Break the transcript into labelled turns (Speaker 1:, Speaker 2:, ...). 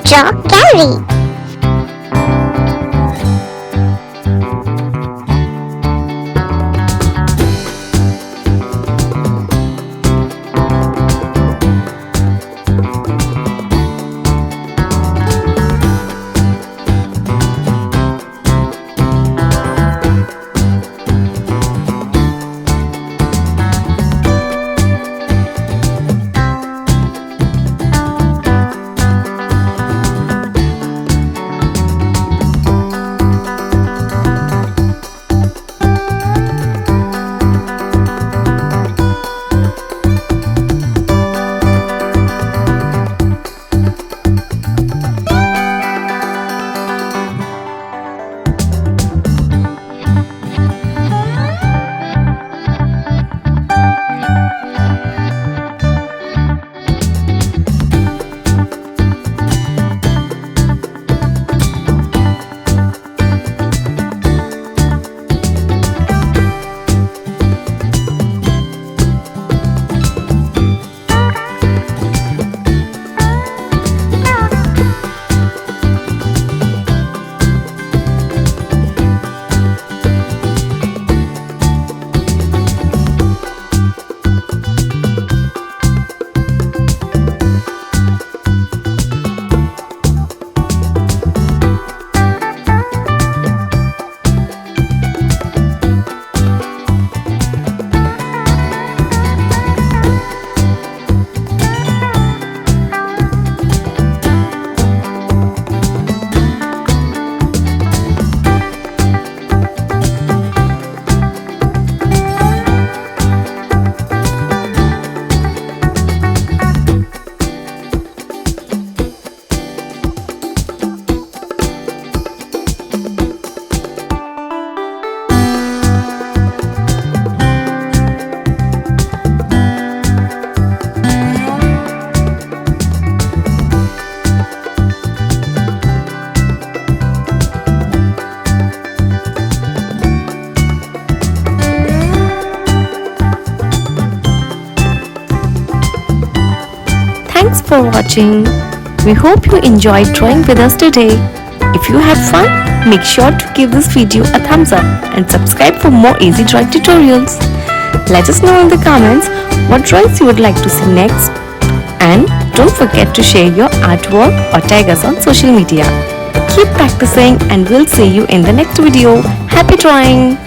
Speaker 1: Draw gallery.
Speaker 2: Thanks for watching. We hope you enjoyed drawing with us today. If you had fun, make sure to give this video a thumbs up and subscribe for more easy drawing tutorials. Let us know in the comments what drawings you would like to see next. And don't forget to share your artwork or tag us on social media. Keep practicing and we'll see you in the next video. Happy drawing!